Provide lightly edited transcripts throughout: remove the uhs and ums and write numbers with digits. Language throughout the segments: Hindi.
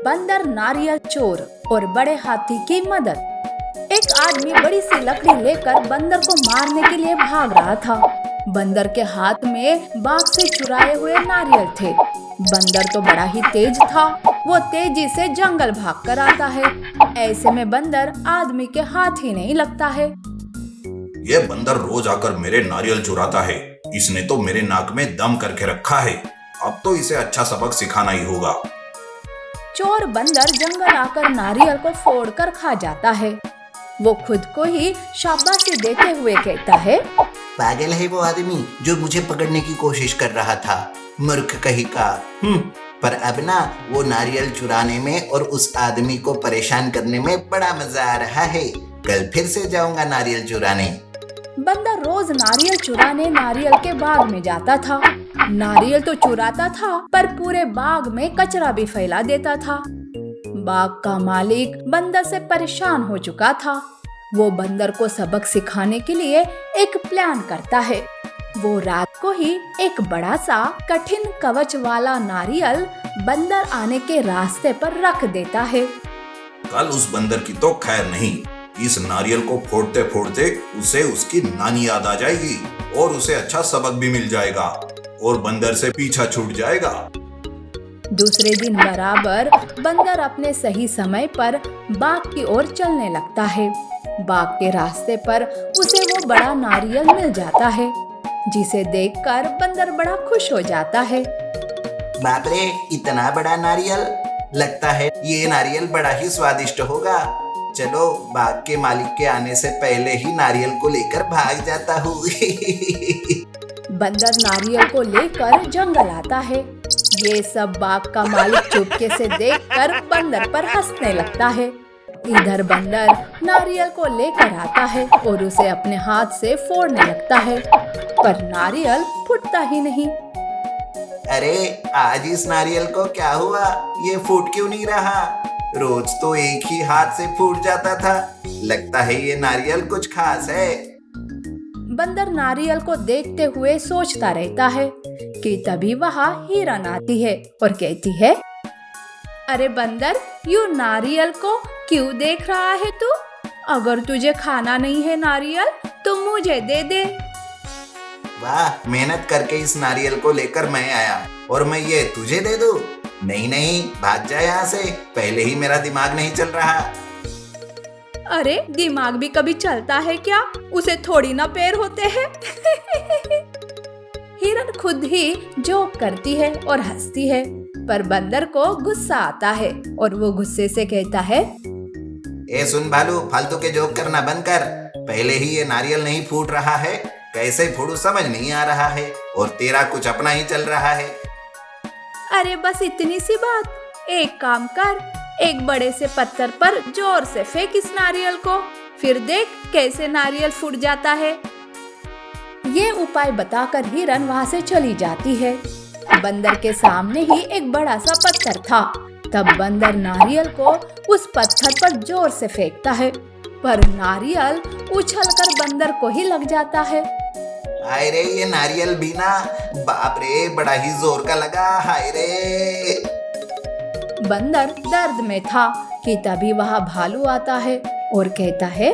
बंदर, नारियल चोर और बड़े हाथी की मदद। एक आदमी बड़ी सी लकड़ी लेकर बंदर को मारने के लिए भाग रहा था। बंदर के हाथ में बाघ से चुराए हुए नारियल थे। बंदर तो बड़ा ही तेज था, वो तेजी से जंगल भाग कर आता है। ऐसे में बंदर आदमी के हाथ ही नहीं लगता है। ये बंदर रोज आकर मेरे नारियल चुराता है। इसने तो मेरे नाक में दम करके रखा है। अब तो इसे अच्छा सबक सिखाना ही होगा। चोर बंदर जंगल आकर नारियल को फोड़कर खा जाता है। वो खुद को ही शाबाशी देते हुए कहता है, पागल है वो आदमी जो मुझे पकड़ने की कोशिश कर रहा था, मूर्ख कहीं का। पर अब ना वो नारियल चुराने में और उस आदमी को परेशान करने में बड़ा मजा आ रहा है। कल फिर से जाऊंगा नारियल चुराने। बंदर रोज नारियल चुराने नारियल के बाग में जाता था। नारियल तो चुराता था, पर पूरे बाग में कचरा भी फैला देता था। बाग का मालिक बंदर से परेशान हो चुका था। वो बंदर को सबक सिखाने के लिए एक प्लान करता है। वो रात को ही एक बड़ा सा कठिन कवच वाला नारियल बंदर आने के रास्ते पर रख देता है। कल उस बंदर की तो खैर नहीं। इस नारियल को फोड़ते फोड़ते उसे उसकी नानी याद आ जाएगी और उसे अच्छा सबक भी मिल जाएगा और बंदर से पीछा छूट जाएगा। दूसरे दिन बराबर बंदर अपने सही समय पर बाग की ओर चलने लगता है। बाग के रास्ते पर उसे वो बड़ा नारियल मिल जाता है, जिसे देखकर बंदर बड़ा खुश हो जाता है। बाप रे, इतना बड़ा नारियल! लगता है ये नारियल बड़ा ही स्वादिष्ट होगा। चलो बाग के मालिक के आने से पहले ही नारियल को लेकर भाग जाता हूँ। बंदर नारियल को लेकर जंगल आता है। ये सब बाग का मालिक चुपके से देखकर बंदर पर हंसने लगता है। इधर बंदर नारियल को लेकर आता है और उसे अपने हाथ से फोड़ने लगता है, पर नारियल फूटता ही नहीं। अरे आज इस नारियल को क्या हुआ? ये फूट क्यों नहीं रहा? रोज तो एक ही हाथ से फूट जाता था। लगता है ये नारियल कुछ खास है। बंदर नारियल को देखते हुए सोचता रहता है कि तभी वहाँ हिरन आती है और कहती है, अरे बंदर, यू नारियल को क्यों देख रहा है तू? अगर तुझे खाना नहीं है नारियल तो मुझे दे दे। वाह, मेहनत करके इस नारियल को लेकर मैं आया और मैं ये तुझे दे दूं? नहीं नहीं, भाग जा यहाँ से, पहले ही मेरा दिमाग नहीं चल रहा। अरे दिमाग भी कभी चलता है क्या? उसे थोड़ी ना पैर होते हैं। हिरन खुद ही जोक करती है और हंसती है, पर बंदर को गुस्सा आता है और वो गुस्से से कहता है, ए सुन भालू, फालतू के जोक करना बंद कर। पहले ही ये नारियल नहीं फूट रहा है, कैसे फोड़ू समझ नहीं आ रहा है और तेरा कुछ अपना ही चल रहा है। अरे बस इतनी सी बात, एक काम कर, एक बड़े से पत्थर पर जोर से फेंक इस नारियल को, फिर देख कैसे नारियल फूट जाता है। ये उपाय बताकर हिरन वहाँ से चली जाती है। बंदर के सामने ही एक बड़ा सा पत्थर था। तब बंदर नारियल को उस पत्थर पर जोर से फेंकता है, पर नारियल उछलकर बंदर को ही लग जाता है। हाय रे, ये नारियल भी ना, बाप रे, बड़ा ही जोर का लगा। हाय रे! बंदर दर्द में था कि तभी वहाँ भालू आता है और कहता है,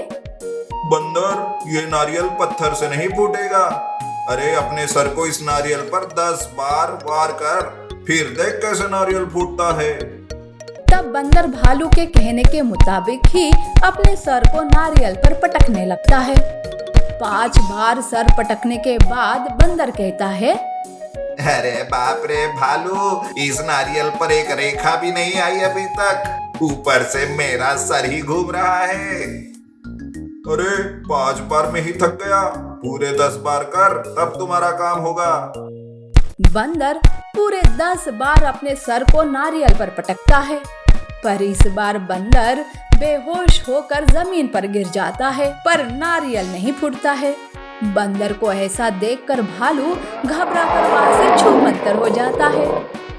बंदर, ये नारियल पत्थर से नहीं फूटेगा। अरे अपने सर को इस नारियल पर 10 बार वार कर, फिर देख कैसे नारियल फूटता है। तब बंदर भालू के कहने के मुताबिक ही अपने सर को नारियल पर पटकने लगता है। 5 बार सर पटकने के बाद बंदर कहता है, अरे बाप रे भालू, इस नारियल पर एक रेखा भी नहीं आई अभी तक, ऊपर से मेरा सर ही घूम रहा है। अरे 5 बार में ही थक गया, पूरे 10 बार कर, तब तुम्हारा काम होगा। बंदर पूरे 10 बार अपने सर को नारियल पर पटकता है, पर इस बार बंदर बेहोश होकर जमीन पर गिर जाता है, पर नारियल नहीं फूटता है। बंदर को ऐसा देखकर भालू घबरा कर वहां से छूमंतर हो जाता है।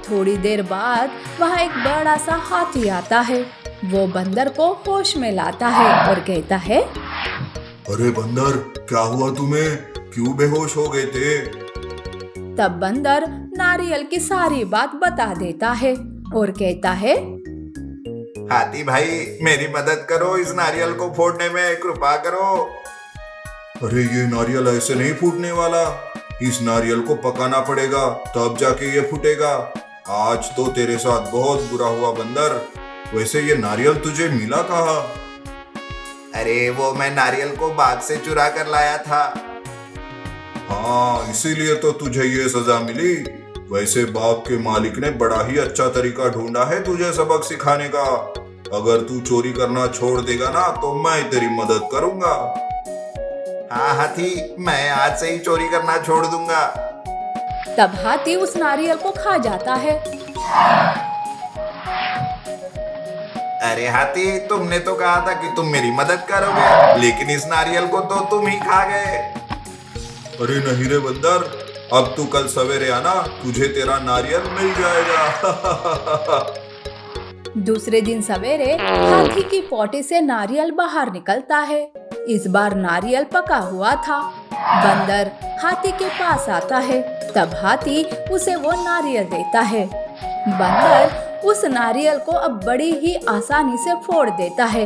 थोड़ी देर बाद वहाँ एक बड़ा सा हाथी आता है। वो बंदर को होश में लाता है और कहता है, अरे बंदर, क्या हुआ तुम्हें? क्यों बेहोश हो गए थे? तब बंदर नारियल की सारी बात बता देता है और कहता है, हाथी भाई मेरी मदद करो, इस नारियल को फोड़ने में कृपा करो। अरे ये नारियल ऐसे नहीं फूटने वाला, इस नारियल को पकाना पड़ेगा तब जाके ये फूटेगा। आज तो तेरे साथ बहुत बुरा हुआ बंदर। वैसे ये नारियल तुझे मिला कहाँ? अरे वो मैं नारियल को बाग से चुरा कर लाया था। हाँ, इसीलिए तो तुझे ये सजा मिली। वैसे बाग के मालिक ने बड़ा ही अच्छा तरीका ढूंढा है तुझे सबक सिखाने का। अगर तू चोरी करना छोड़ देगा ना तो मैं तेरी मदद करूंगा। हाँ हाथी, मैं आज से ही चोरी करना छोड़ दूंगा। तब हाथी उस नारियल को खा जाता है। अरे हाथी, तुमने तो कहा था कि तुम मेरी मदद करोगे, लेकिन इस नारियल को तो तुम ही खा गए। अरे नहीं रे बंदर, अब तू कल सवेरे आना, तुझे तेरा नारियल मिल जाएगा। दूसरे दिन सवेरे हाथी की पोटी से नारियल बाहर निकलता है। इस बार नारियल पका हुआ था। बंदर हाथी के पास आता है, तब हाथी उसे वो नारियल देता है। बंदर उस नारियल को अब बड़ी ही आसानी से फोड़ देता है।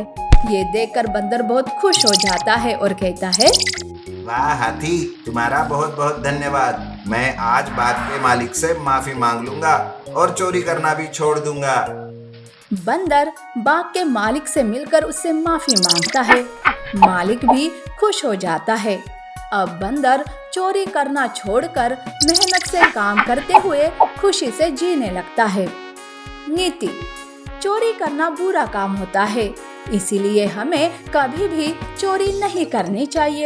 ये देखकर बंदर बहुत खुश हो जाता है और कहता है, वाह हाथी, तुम्हारा बहुत बहुत धन्यवाद। मैं आज बाग के मालिक से माफी मांग लूंगा और चोरी करना भी छोड़ दूंगा। बंदर बाग के मालिक से मिलकर उससे माफी मांगता है। मालिक भी खुश हो जाता है। अब बंदर चोरी करना छोड़कर मेहनत से काम करते हुए खुशी से जीने लगता है। नीति: चोरी करना बुरा काम होता है, इसीलिए हमें कभी भी चोरी नहीं करनी चाहिए।